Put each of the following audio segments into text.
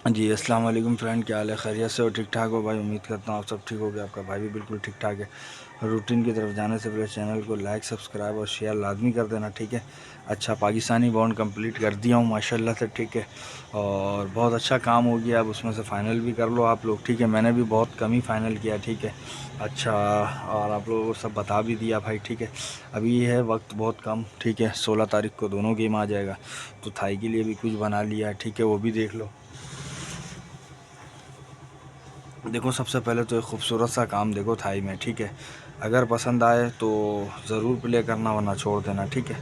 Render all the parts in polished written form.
जी अस्सलाम वालेकुम फ्रेंड, क्या हाल है? खैरियत से हो? ठीक ठाक हो भाई? उम्मीद करता हूँ आप सब ठीक हो गए। आपका भाई भी बिल्कुल ठीक ठाक है। रूटीन की तरफ जाने से पहले चैनल को लाइक सब्सक्राइब और शेयर लाजमी कर देना, ठीक है। अच्छा, पाकिस्तानी बॉन्ड कंप्लीट कर दिया हूँ माशाल्लाह से, ठीक है। और बहुत अच्छा काम हो गया। अब उसमें से फ़ाइनल भी कर लो आप लोग, ठीक है। मैंने भी बहुत कम ही फ़ाइनल किया, ठीक है। अच्छा, और आप लोगों को सब बता भी दिया भाई, ठीक है। अभी है वक्त बहुत कम, ठीक है। 16 तारीख को दोनों गेम आ जाएगा, तो थाई के लिए भी कुछ बना लिया है, ठीक है। वो भी देख लो। देखो, सबसे पहले तो एक खूबसूरत सा काम देखो थाई में, ठीक है। अगर पसंद आए तो ज़रूर प्ले करना, वरना छोड़ देना, ठीक है।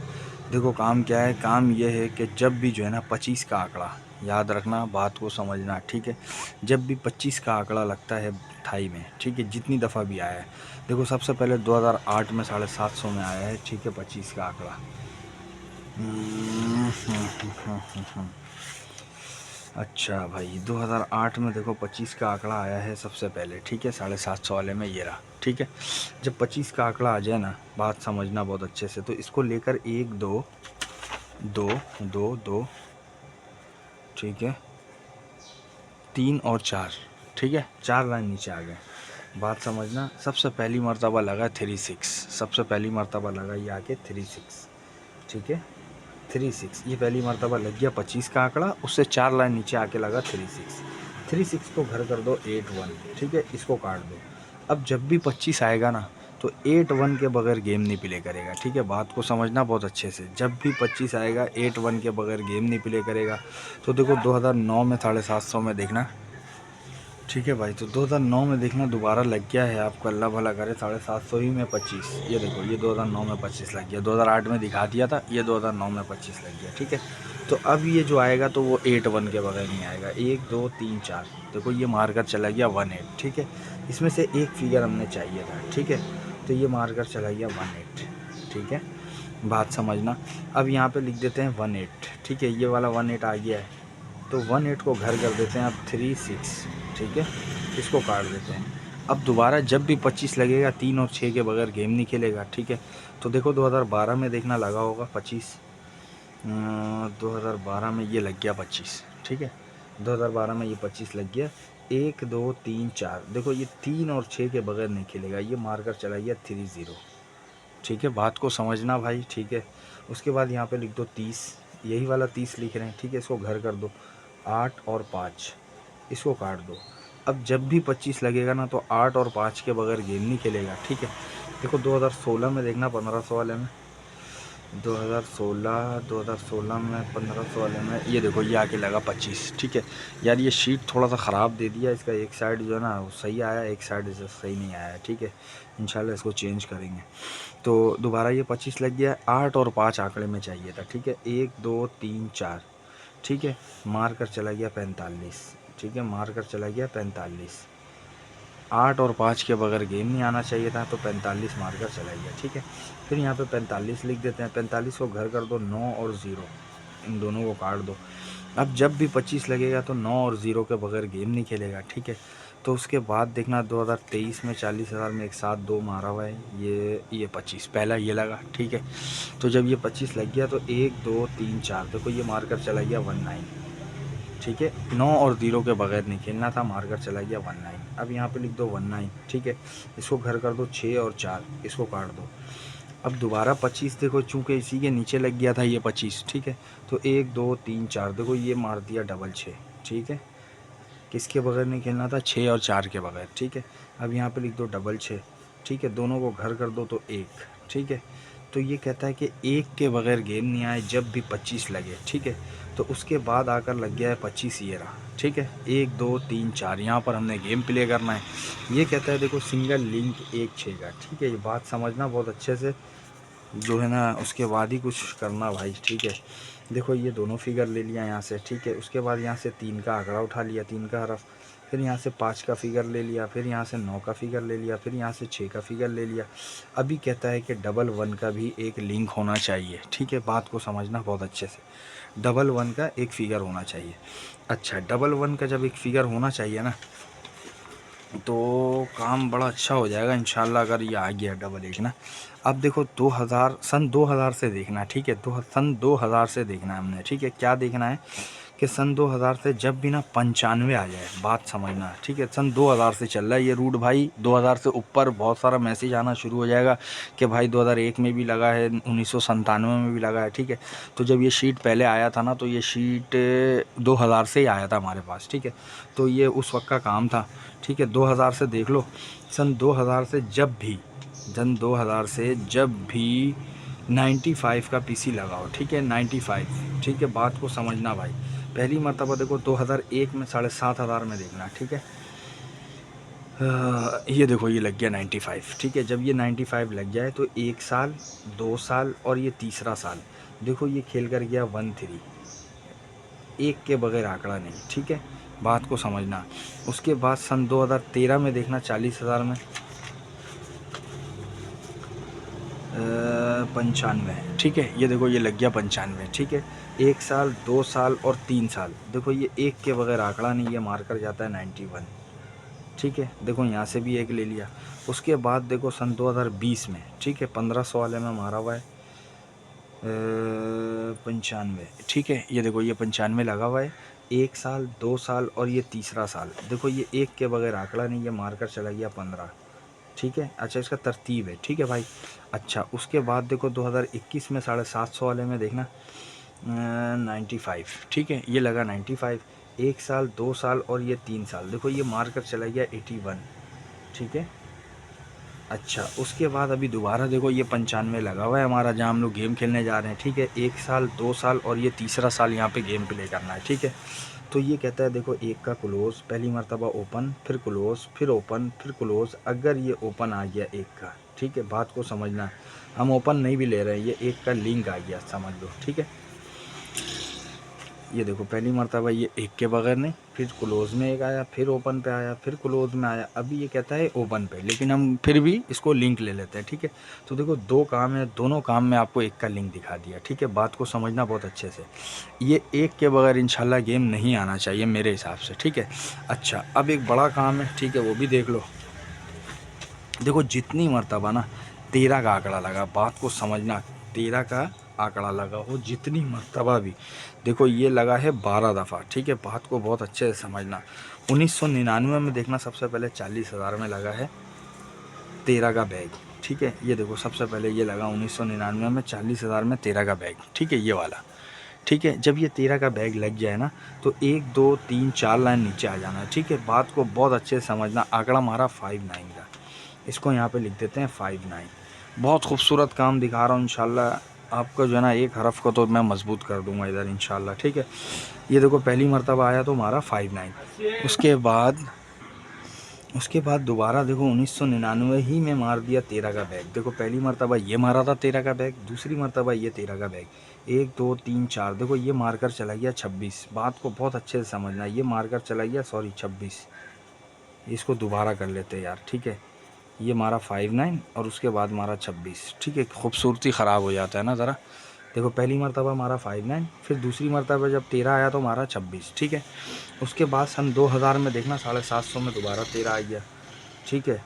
देखो काम क्या है, काम ये है कि जब भी जो है ना 25 का आंकड़ा, याद रखना, बात को समझना, ठीक है। जब भी 25 का आंकड़ा लगता है थाई में, ठीक है, जितनी दफ़ा भी आया है। देखो सबसे पहले 2008 में 750 में आया है, ठीक है, 25 का आंकड़ा। अच्छा भाई, 2008 में देखो 25 का आंकड़ा आया है सबसे पहले, ठीक है। 750 वाले में ये रहा, ठीक है। जब 25 का आंकड़ा आ जाए ना, बात समझना बहुत अच्छे से, तो इसको लेकर एक दो दो दो दो, ठीक है, तीन और चार, ठीक है, चार लाइन नीचे आ गए। बात समझना, सबसे पहली मर्तबा लगा 36, सबसे पहली मर्तबा लगा ये आके 36, ठीक है। 36 ये पहली मर्तबा लग गया 25 का आंकड़ा, उससे चार लाइन नीचे आके लगा 36। 36 को घर कर दो 81, ठीक है, इसको काट दो। अब जब भी 25 आएगा ना, तो 81 के बगैर गेम नहीं प्ले करेगा, ठीक है। बात को समझना बहुत अच्छे से, जब भी 25 आएगा 81 के बगैर गेम नहीं प्ले करेगा। तो देखो 2009 में 750 में देखना, ठीक है भाई। तो 2009 में देखना दोबारा लग गया है आपको, अल्लाह भला करे, 750 ही में 25। ये देखो, ये 2009 में 25 लग गया। 2008 में दिखा दिया था, ये 2009 में 25 लग गया, ठीक है। तो अब ये जो आएगा तो वो 81 के बगैर नहीं आएगा। 1 2 3 4, देखो ये मारकर चला गया 18, ठीक है। इसमें से एक फिगर हमने चाहिए था, ठीक है। तो ये मारकर चला गया 18, ठीक है। बात समझना, अब यहाँ पे लिख देते हैं 18, ठीक है। ये वाला 18 आ गया है, तो 18 को घर कर देते हैं अब 36, ठीक है। इसको काट देते हैं। अब दोबारा जब भी 25 लगेगा, 3 और 6 के बगैर गेम नहीं खेलेगा, ठीक है। तो देखो 2012 में देखना लगा होगा 25, 2012 में ये लग गया 25, ठीक है। 2012 में ये 25 लग गया। 1 2 3 4, देखो ये 3 और 6 के बगैर नहीं खेलेगा, ये मारकर चला गया 30, ठीक है। बात को समझना भाई, ठीक है। उसके बाद यहाँ पे लिख दो 30, यही वाला 30 लिख रहे हैं, ठीक है। इसको घर कर दो, 8 और 5, इसको काट दो। अब जब भी 25 लगेगा ना, तो 8 और 5 के बगैर गेम नहीं खेलेगा, ठीक है। देखो 2016 में देखना 1500 वाले में, 2016 में 1500 वाले में, ये देखो ये आके लगा 25, ठीक है। यार ये शीट थोड़ा सा ख़राब दे दिया, इसका एक साइड जो है ना वो सही आया, एक साइड इसे सही नहीं आया, ठीक है। इंशाल्लाह इसको चेंज करेंगे। तो दोबारा ये 25 लग गया। 8 और 5 आंकड़े में चाहिए था, ठीक है। 1 2 3 4, ठीक है। मार कर चला गया 45, ठीक है, मार कर चला गया 45। 8 और 5 के बगैर गेम नहीं आना चाहिए था, तो 45 मार कर चला गया, ठीक है। फिर यहाँ पे 45 लिख देते हैं। 45 को घर कर दो, 9 और 0, इन दोनों को काट दो। अब जब भी 25 लगेगा तो 9 और 0 के बगैर गेम नहीं खेलेगा, ठीक है। तो उसके बाद देखना 2023 में 40,000 में एक साथ 2 मारा हुआ है, ये 25 पहला ये लगा, ठीक है। तो जब ये 25 लग गया तो 1 2 3 4, देखो ये मारकर चला गया 19, ठीक है। 9 और 0 के बगैर नहीं खेलना था, मारकर चला गया 19। अब यहाँ पे लिख दो 19, ठीक है। इसको घर कर दो 6 और 4, इसको काट दो। अब दोबारा 25, देखो चूँकि इसी के नीचे लग गया था ये 25, ठीक है। तो 1 2 3 4, देखो ये मार दिया डबल 6, ठीक है। किसके बगैर नहीं खेलना था? 6 और 4 के बगैर, ठीक है। अब यहाँ पे लिख दो डबल 6, ठीक है। दोनों को घर कर दो तो 1, ठीक है। तो ये कहता है कि 1 के बगैर गेम नहीं आए जब भी 25 लगे, ठीक है। तो उसके बाद आकर लग गया है 25, ये रहा, ठीक है। 1 2 3 4, यहाँ पर हमने गेम प्ले करना है। ये कहता है देखो सिंगल लिंक 1 6 का, ठीक है। ये बात समझना बहुत अच्छे से, जो है ना उसके बाद ही कुछ करना भाई, ठीक है। देखो ये दोनों फिगर ले लिया यहाँ से, ठीक है। उसके बाद यहाँ से 3 का आंकड़ा उठा लिया, 3 का हरफ। फिर यहाँ से 5 का फिगर ले लिया, फिर यहाँ से 9 का फिगर ले लिया, फिर यहाँ से 6 का फिगर ले लिया। अभी कहता है कि डबल 1 का भी एक लिंक होना चाहिए, ठीक है। बात को समझना बहुत अच्छे से, डबल 1 का एक फिगर होना चाहिए। अच्छा, डबल 1 का जब एक फिगर होना चाहिए ना, तो काम बड़ा अच्छा हो जाएगा इंशाल्लाह, अगर ये आ गया डबल 1 ना। अब देखो 2000, सन 2000 से देखना, ठीक है। सन 2000 से देखना है हमने, ठीक है। क्या देखना है कि सन 2000 से जब भी ना 95 आ जाए, बात समझना, ठीक है। सन 2000 से चल रहा है ये रूट भाई, 2000 से ऊपर बहुत सारा मैसेज आना शुरू हो जाएगा कि भाई 2001 में भी लगा है, 1997 में भी लगा है, ठीक है। तो जब ये शीट पहले आया था ना, तो ये शीट 2000 से ही आया था हमारे पास, ठीक है। तो ये उस वक्त का काम था, ठीक है। 2000 से देख लो, सन 2000 से जब भी 95 का पीसी लगाओ, ठीक है, 95, ठीक है। बात को समझना भाई, पहली मर्तबा देखो 2001 में 7500 में देखना, ठीक है। ये देखो ये लग गया 95, ठीक है। जब ये 95 लग जाए तो 1 साल, 2 साल और ये तीसरा साल, देखो ये खेल कर गया 13, एक के बगैर आंकड़ा नहीं, ठीक है। बात को समझना। उसके बाद सन 2013 में देखना 40,000 में 95, ठीक है। ये देखो ये लग गया 95, ठीक है। 1 साल, 2 साल और 3 साल, देखो ये एक के बगैर आंकड़ा नहीं, ये मार कर जाता है 91, ठीक है। देखो यहाँ से भी एक ले लिया। उसके बाद देखो सन 2020 में, ठीक है, 1500 वाले में मारा हुआ है 95, ठीक है। ये देखो ये 95 लगा हुआ है, 1 साल, 2 साल और ये तीसरा साल, देखो ये एक के बगैर आंकड़ा नहीं, ये मारकर चला गया 15, ठीक है। अच्छा इसका तरतीब है, ठीक है भाई। अच्छा उसके बाद देखो 2021 में 750 वाले में देखना 95, ठीक है, ये लगा 95, 1 साल, 2 साल और ये 3 साल, देखो ये मार कर चला गया 81, ठीक है। अच्छा उसके बाद अभी दोबारा देखो ये 95 लगा हुआ है हमारा, जहाँ हम लोग गेम खेलने जा रहे हैं, ठीक है। 1 साल, 2 साल और ये तीसरा साल यहाँ पे गेम प्ले करना है, ठीक है। तो ये कहता है देखो एक का क्लोज़, पहली मर्तबा ओपन, फिर क्लोज़, फिर ओपन, फिर क्लोज़, अगर ये ओपन आ गया एक का, ठीक है। बात को समझना, हम ओपन नहीं भी ले रहे हैं, ये एक का लिंक आ गया समझ लो, ठीक है। ये देखो पहली मर्तबा ये एक के बगैर नहीं, फिर क्लोज़ में एक आया, फिर ओपन पे आया, फिर क्लोज़ में आया, अभी ये कहता है ओपन पे, लेकिन हम फिर भी इसको लिंक ले लेते हैं, ठीक है। तो देखो 2 काम है, दोनों काम में आपको एक का लिंक दिखा दिया, ठीक है। बात को समझना बहुत अच्छे से, ये एक के बगैर इंशाल्लाह गेम नहीं आना चाहिए मेरे हिसाब से, ठीक है। अच्छा अब एक बड़ा काम है, ठीक है, वो भी देख लो। देखो जितनी मर्तबा ना 13 का आंकड़ा लगा, बात को समझना, 13 का आंकड़ा लगा हो जितनी मर्तबा भी, देखो ये लगा है 12 दफ़ा, ठीक है। बात को बहुत अच्छे से समझना। 1999 में देखना सबसे पहले 40,000 में लगा है 13 का बैग, ठीक है। ये देखो सबसे पहले ये लगा 1999 में 40,000 में 13 का बैग, ठीक है, ये वाला, ठीक है। जब ये 13 का बैग लग जाए ना, तो 1 2 3 4 लाइन नीचे आ जाना है, ठीक है। बात को बहुत अच्छे से समझना, आंकड़ा हमारा 59 का, इसको यहाँ पे लिख देते हैं 59। बहुत खूबसूरत काम दिखा रहा हूँ, इंशाल्लाह आपको जो है ना एक हरफ को तो मैं मजबूत कर दूंगा इधर इंशाल्लाह, ठीक है। ये देखो पहली मर्तबा आया तो हमारा 59, उसके बाद दोबारा देखो 1999 ही में मार दिया 13 का बैग, देखो पहली मर्तबा ये मारा था 13 का बैग, दूसरी मर्तबा ये 13 का बैग, 1 2 3 4, देखो ये मारकर चला गया 26, बात को बहुत अच्छे से समझना, ये मारकर चला गया 26, इसको दोबारा कर लेते हैं यार, ठीक है। ये मारा 59 और उसके बाद मारा 26, ठीक है। खूबसूरती ख़राब हो जाता है ना ज़रा। देखो पहली मर्तबा मारा 59, फिर दूसरी मर्तबा जब 13 आया तो मारा 26, ठीक है। उसके बाद सन 2000 में देखना 750 में दोबारा 13 आ गया, ठीक है।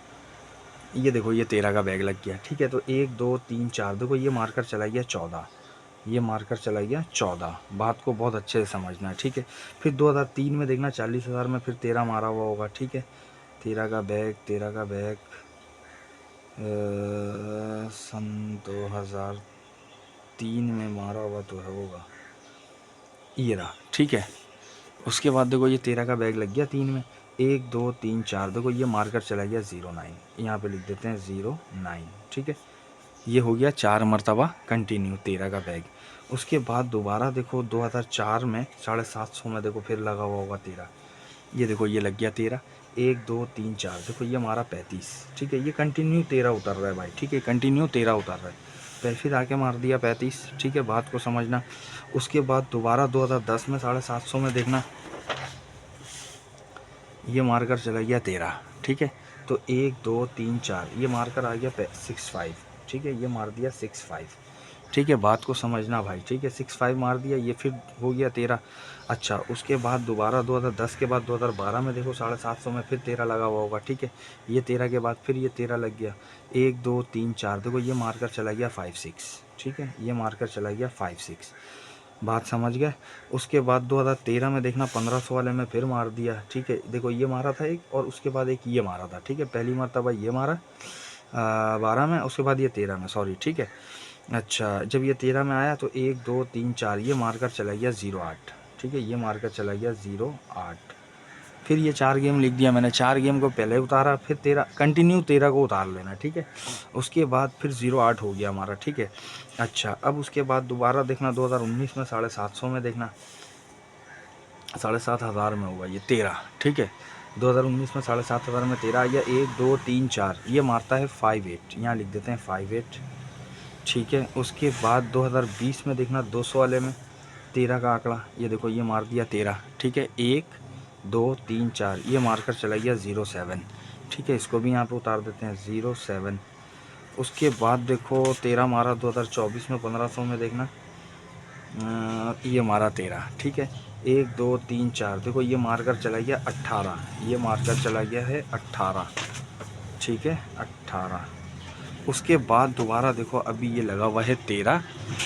ये देखो ये 13 का बैग लग गया, ठीक है। तो 1 2 3 4, देखो ये मारकर चला गया 14, ये मारकर चला गया 14, बात को बहुत अच्छे से समझना है, ठीक है। फिर 2003 में देखना 40,000 में फिर 13 मारा हुआ होगा, ठीक है। 13 का बैग सन 2003 में मारा हुआ तो होगा, ये रहा, ठीक है। उसके बाद देखो ये 13 का बैग लग गया 3 में, 1 2 3 4, देखो ये मारकर चला गया 09, यहाँ पे लिख देते हैं 09, ठीक है। ये हो गया 4 मरतबा कंटिन्यू 13 का बैग। उसके बाद दोबारा देखो 2004 में 750 में देखो फिर लगा हुआ होगा 13, ये देखो ये लग गया 13, 1 2 3 4, देखो ये हमारा 35, ठीक है। ये कंटिन्यू 13 उतर रहा है भाई, ठीक है, कंटिन्यू 13 उतर रहा है, फिर आके मार दिया 35, ठीक है। बात को समझना। उसके बाद दोबारा 2010 में 750 में देखना ये मारकर चला गया 13, ठीक है। तो 1 2 3 4, ये मारकर आ गया 65, ठीक है, ये मार दिया 65, ठीक है। बात को समझना भाई, ठीक है, 65 मार दिया, ये फिर हो गया 13। अच्छा उसके बाद दोबारा 2010 के बाद 2012 में देखो 750 में फिर 13 लगा हुआ होगा, ठीक है। ये 13 के बाद फिर ये 13 लग गया, 1 2 3 4, देखो ये मारकर चला गया 56, ठीक है, ये मारकर चला गया 56। बात समझ गए। उसके बाद 2013 में देखना 1500 वाले में फिर मार दिया, ठीक है। देखो ये मारा था एक, और उसके बाद एक ये मारा था, ठीक है। पहली मरतबा ये मारा 12 में, उसके बाद ये 13 में, सॉरी, ठीक है। अच्छा, जब ये 13 में आया तो 1 2 3 4 ये मारकर चला गया 0-8, ठीक है। ये मारकर चला गया 0-8। फिर ये 4 गेम लिख दिया मैंने, 4 गेम को पहले उतारा, फिर 13 कंटिन्यू 13 को उतार लेना, ठीक है। उसके बाद फिर 0-8 हो गया हमारा, ठीक है। अच्छा, अब उसके बाद दोबारा देखना 2019 में 750 में देखना 7,500 में हुआ ये 13, ठीक है। 2019 में 7,500 में 13 आ गया। 1 2 3 4 ये मारता है 5-8, यहाँ लिख देते हैं 5-8, ठीक है। उसके बाद 2020 में देखना 200 वाले में 13 का आंकड़ा, ये देखो ये मार दिया 13, ठीक है। 1 2 3 4 ये मारकर चला गया 0-7, ठीक है। इसको भी यहाँ पे उतार देते हैं 0-7। उसके बाद देखो 13 मारा 2024 में 1500 में देखना ये मारा 13, ठीक है। 1 2 3 4 देखो ये मारकर चला गया 18, ये मारकर चला गया है 18, ठीक है, 18। उसके बाद दोबारा देखो अभी ये लगा हुआ है 13,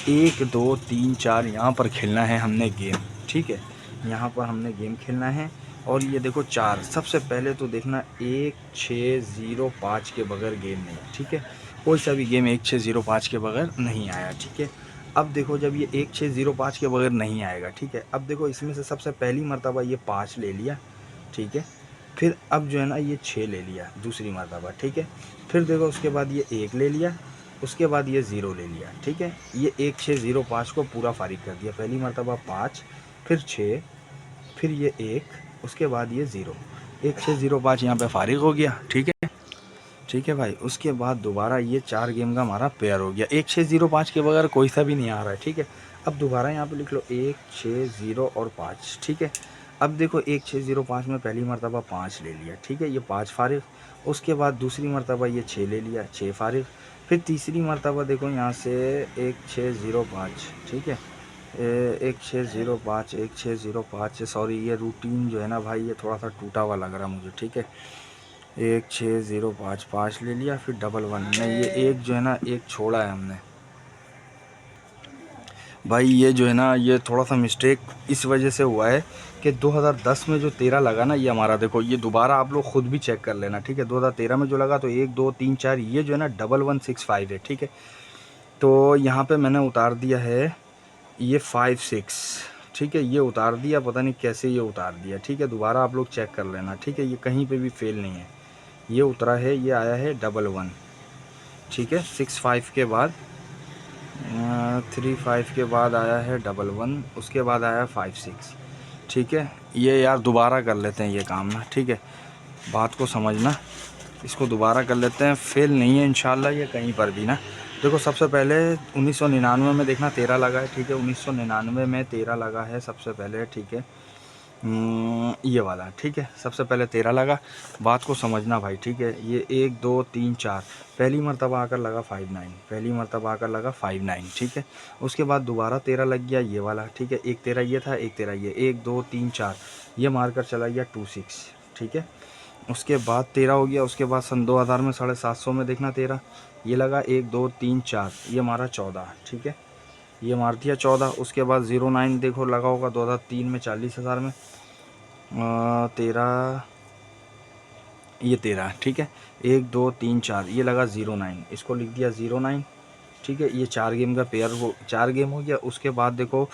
1 2 3 4 यहाँ पर खेलना है हमने गेम, ठीक है। यहाँ पर हमने गेम खेलना है। और ये देखो 4, सबसे पहले तो देखना 1 6 0 5 के बगैर गेम नहीं, ठीक है। कोई सा भी गेम 1 6 0 5 के बगैर नहीं आया, ठीक है। अब देखो जब ये 1 6 0 5 के बगैर नहीं आएगा, ठीक है। अब देखो इसमें से सबसे पहली मर्तबा ये 5 ले लिया, ठीक है। फिर अब जो है ना ये 6 ले लिया दूसरी मर्तबा, ठीक है। फिर देखो उसके बाद ये 1 ले लिया, उसके बाद ये 0 ले लिया, ठीक है। ये 1 6 0 5 को पूरा फारिग कर दिया। पहली मर्तबा 5, फिर 6, फिर ये 1, उसके बाद ये 0, 1 6 0 5 यहाँ पे फारिग हो गया, ठीक है, ठीक है भाई। उसके बाद दोबारा ये 4 गेम का हमारा पेयर हो गया। 1 6 0 5 के बगैर कोई सा भी नहीं आ रहा है, ठीक है। अब दोबारा यहाँ पे लिख लो 1 6 0 और 5, ठीक है। अब देखो 1 6 0 5 में पहली मर्तबा 5 ले लिया, ठीक है, ये 5 फारिग। उसके बाद दूसरी मर्तबा ये 6 ले लिया, 6 फारिग। फिर तीसरी मर्तबा देखो यहाँ से 1 6 0 5, ठीक है, 1 6 0 5, 1 6 0 5, सॉरी ये रूटीन जो है ना भाई ये थोड़ा सा टूटा हुआ लग रहा मुझे, ठीक है। 1 6 0 5 5 ले लिया, फिर 1 1 नहीं, ये एक जो है ना एक छोड़ा है हमने भाई। ये जो है ना ये थोड़ा सा मिस्टेक इस वजह से हुआ है कि 2010 में जो 13 लगा ना ये हमारा, देखो ये दोबारा आप लोग ख़ुद भी चेक कर लेना, ठीक है। 2013 में जो लगा तो 1 2 3 4 ये जो है ना 1165 है, ठीक है। तो यहाँ पे मैंने उतार दिया है ये 5 6, ठीक है, ये उतार दिया, पता नहीं कैसे ये उतार दिया, ठीक है। दोबारा आप लोग चेक कर लेना, ठीक है, ये कहीं पे भी फेल नहीं है, ये उतरा है, ये आया है 11, ठीक है। 6 5 के बाद 3 5 के बाद आया है 11, उसके बाद आया 5 6, ठीक है। ये यार दोबारा कर लेते हैं ये काम ना, ठीक है, बात को समझना, इसको दोबारा कर लेते हैं, फेल नहीं है इंशाल्लाह ये कहीं पर भी ना। देखो सबसे पहले 1999 में देखना 13 लगा है, ठीक है। 1999 में 13 लगा है सबसे पहले, ठीक है, ये वाला, ठीक है। सबसे पहले 13 लगा, बात को समझना भाई, ठीक है। ये 1 2 3 4 पहली मरतबा आकर लगा 5 9, पहली मरतबा आकर लगा 5 9, ठीक है। उसके बाद दोबारा 13 लग गया ये वाला, ठीक है। एक 13 ये था, एक 13 ये, 1 2 3 4 ये मारकर चला गया 2 6, ठीक है। उसके बाद 13 हो गया। उसके बाद सन 2000 में 750 में देखना 13 ये लगा, 1 2 3 4 ये मारा 14, ठीक है, ये मार दिया 14। उसके बाद 09 देखो लगा होगा 2003 में 40,000 में 13, ये 13, ठीक है। 1 2 3 4 ये लगा 09, इसको लिख दिया 09, ठीक है। ये 4 गेम का पेयर हो, 4 गेम हो गया। उसके बाद देखो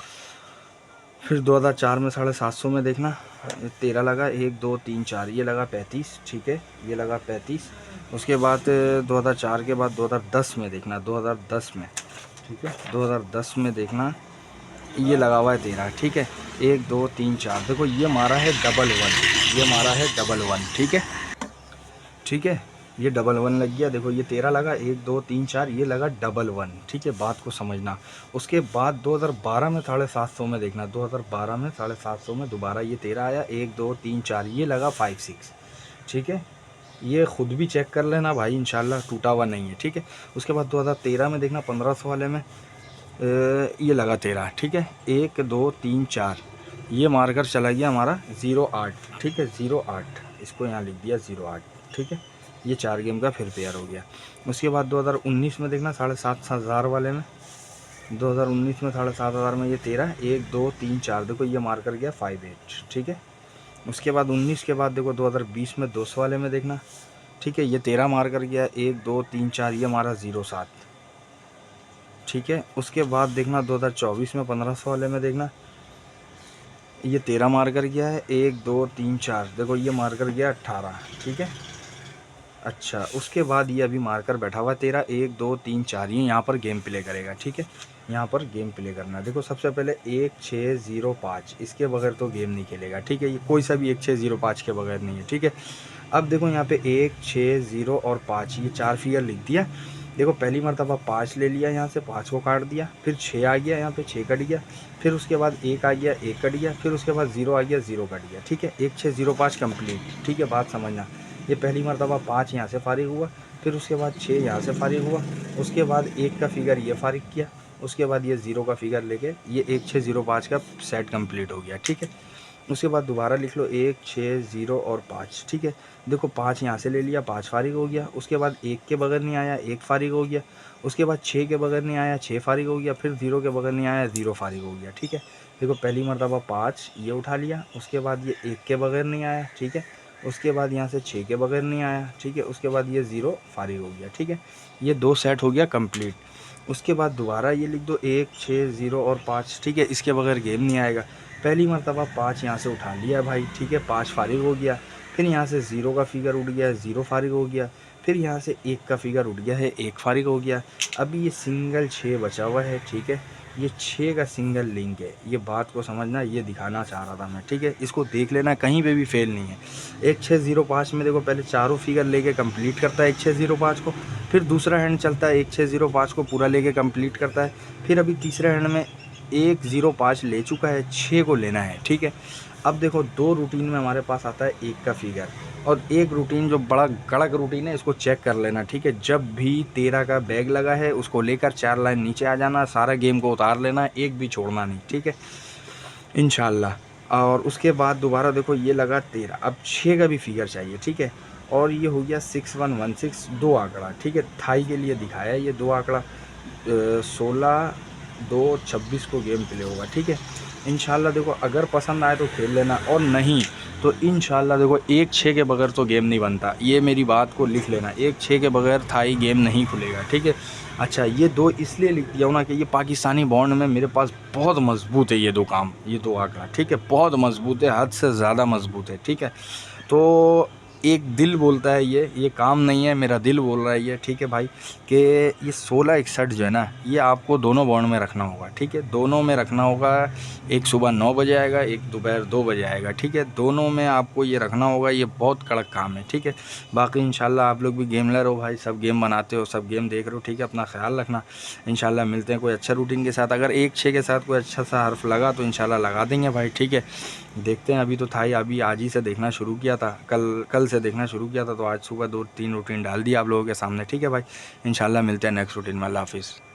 फिर 2004 में 750 में देखना 13 लगा, 1 2 3 4 ये लगा 35, ठीक है, ये लगा 35। उसके बाद 2004 के बाद 2010 में देखना, 2010 में, ठीक है, 2010 में देखना ये लगा हुआ है 13, ठीक है। 1 2 3 4 देखो ये मारा है 11, ये मारा है 11, ठीक है, ठीक है, ये 11 लग गया। देखो ये 13 लगा, 1 2 3 4 ये लगा 11, ठीक है, बात को समझना। उसके बाद 2012 में 750 में देखना, 2012 में 750 में दोबारा ये 13 आया, 1 2 3 4 ये लगा 5 6, ठीक है। ये ख़ुद भी चेक कर लेना भाई, इंशाल्लाह टूटा हुआ नहीं है, ठीक है। उसके बाद 2013 में देखना 1500 वाले में ये लगा 13, ठीक है, 1 2 3 4 ये मारकर चला गया हमारा 08, ठीक है, 08, इसको यहाँ लिख दिया 08, ठीक है। ये 4 गेम का फिर पेयर हो गया। उसके बाद 2019 में देखना 7,500 वाले में 2019 में 7,500 में ये 13, 1 2 3 4, देखो ये मार्कर गया 58, ठीक है। उसके बाद 19 के बाद देखो 2020 में 200 वाले में देखना, ठीक है, ये 13 मार्कर गया, 1 2 3 4, ये हमारा 07, ठीक है। उसके बाद देखना 2024 में 1500 वाले में देखना, ये 13 मार्कर गया है, 1 2 3 4, देखो ये मार्कर गया 18, ठीक है। अच्छा, उसके बाद ये अभी मार्कर बैठा हुआ है 13, 1 2 3 4, ये यहाँ पर गेम प्ले करेगा, ठीक है। यहाँ पर गेम प्ले करना है। देखो सबसे पहले 1605, इसके बगैर तो गेम नहीं खेलेगा, ठीक है। ये कोई सा भी 1605 के बगैर नहीं है, ठीक है। अब देखो यहाँ पे 1 6 0 और 5, ये 4 फिगर लिख दिया। देखो पहली मरतबा 5 ले लिया, यहाँ से 5 को काट दिया, फिर 6 आ गया, यहाँ पे 6 कट गया, फिर उसके बाद 1 आ गया, 1 कट गया, फिर उसके बाद 0 आ गया, 0 कट गया, ठीक है। 1605 कंप्लीट, ठीक है। बात समझना, ये पहली मरतबा 5 यहाँ से फारिग हुआ, फिर उसके बाद 6 यहाँ से फारिग हुआ, उसके बाद 1 का फिगर ये फारिग किया, उसके बाद ये 0 का फिगर लेके ये 1605 का सेट कंप्लीट हो गया, ठीक है। उसके बाद दोबारा लिख लो 1 6 0 और 5, ठीक है। देखो 5 यहाँ से ले लिया, 5 फारिग हो गया, उसके बाद 1 के बगैर नहीं आया, 1 फारिग हो गया, उसके बाद 6 के बगैर नहीं आया, 6 फारिग हो गया, फिर 0 के बगैर नहीं आया, 0 फारिग हो गया, ठीक है। देखो पहली मरतबा 5 ये उठा लिया, उसके बाद ये 1 के बगैर नहीं आया, ठीक है। उसके बाद यहाँ से 6 के बगैर नहीं आया, ठीक है। उसके बाद ये 0 फारिग हो गया, ठीक है। ये 2 सेट हो गया कंप्लीट। उसके बाद दोबारा ये लिख दो 1 6 0 और 5, ठीक है। इसके बगैर गेम नहीं आएगा। पहली मरतबा 5 यहाँ से उठा लिया भाई, ठीक है, 5 फारिग हो गया, फिर यहाँ से 0 का फिगर उठ गया, 0 फारिग हो गया, फिर यहाँ से 1 का फिगर उठ गया है, 1 फारिग हो गया। अभी ये सिंगल 6 बचा हुआ है, ठीक है। ये 6 का सिंगल लिंक है, ये बात को समझना, ये दिखाना चाह रहा था मैं, ठीक है। इसको देख लेना, कहीं पे भी फेल नहीं है। 1605 में देखो पहले चारों फिगर लेके कंप्लीट करता है 1605 को, फिर दूसरा हैंड चलता है 1605 को पूरा लेके कंप्लीट करता है, फिर अभी तीसरे हैंड में 105 ले चुका है, 6 को लेना है, ठीक है। अब देखो 2 रूटीन में हमारे पास आता है 1 का फिगर, और एक रूटीन जो बड़ा कड़क रूटीन है, इसको चेक कर लेना, ठीक है। जब भी 13 का बैग लगा है उसको लेकर 4 लाइन नीचे आ जाना, सारा गेम को उतार लेना, एक भी छोड़ना नहीं, ठीक है, इंशाल्लाह। और उसके बाद दोबारा देखो ये लगा 13, अब 6 का भी फिगर चाहिए, ठीक है। और ये हो गया 6116, 2 आंकड़ा, ठीक है। थाई के लिए दिखाया ये 2 आंकड़ा, 16 2 26 को गेम प्ले होगा, ठीक है। इंशाल्लाह देखो अगर पसंद आए तो खेल लेना, और नहीं तो इंशाल्लाह देखो 1 6 के बगैर तो गेम नहीं बनता, ये मेरी बात को लिख लेना, 1 6 के बगैर थाई गेम नहीं खुलेगा, ठीक है। अच्छा, ये 2 इसलिए लिख दिया हूँ ना कि ये पाकिस्तानी बॉन्ड में मेरे पास बहुत मज़बूत है ये 2 काम, ये 2 आंकड़ा, ठीक है, बहुत मज़बूत है, हद से ज़्यादा मज़बूत है, ठीक है। तो एक दिल बोलता है, ये काम नहीं है, मेरा दिल बोल रहा है ये, ठीक है भाई, कि ये 1661 जो है ना, ये आपको दोनों बॉन्ड में रखना होगा, ठीक है, दोनों में रखना होगा। एक सुबह 9 बजे आएगा, एक दोपहर 2 बजे आएगा, ठीक है, दोनों में आपको ये रखना होगा, ये बहुत कड़क काम है, ठीक है। बाकी इंशाल्लाह आप लोग भी गेमलर हो भाई, सब गेम बनाते हो, सब गेम देख रहे हो, ठीक है, अपना ख्याल रखना। इंशाल्लाह मिलते हैं कोई अच्छा रूटीन के साथ, अगर 1 6 के साथ कोई अच्छा सा हर्फ लगा तो इंशाल्लाह लगा देंगे भाई, ठीक है। देखते हैं, अभी तो था ही, अभी आज ही से देखना शुरू किया था, कल से देखना शुरू किया था, तो आज सुबह 2 3 रूटीन डाल दिया आप लोगों के सामने, ठीक है भाई। इंशाल्लाह मिलते हैं नेक्स्ट रूटीन में। अल्लाह हाफिज़।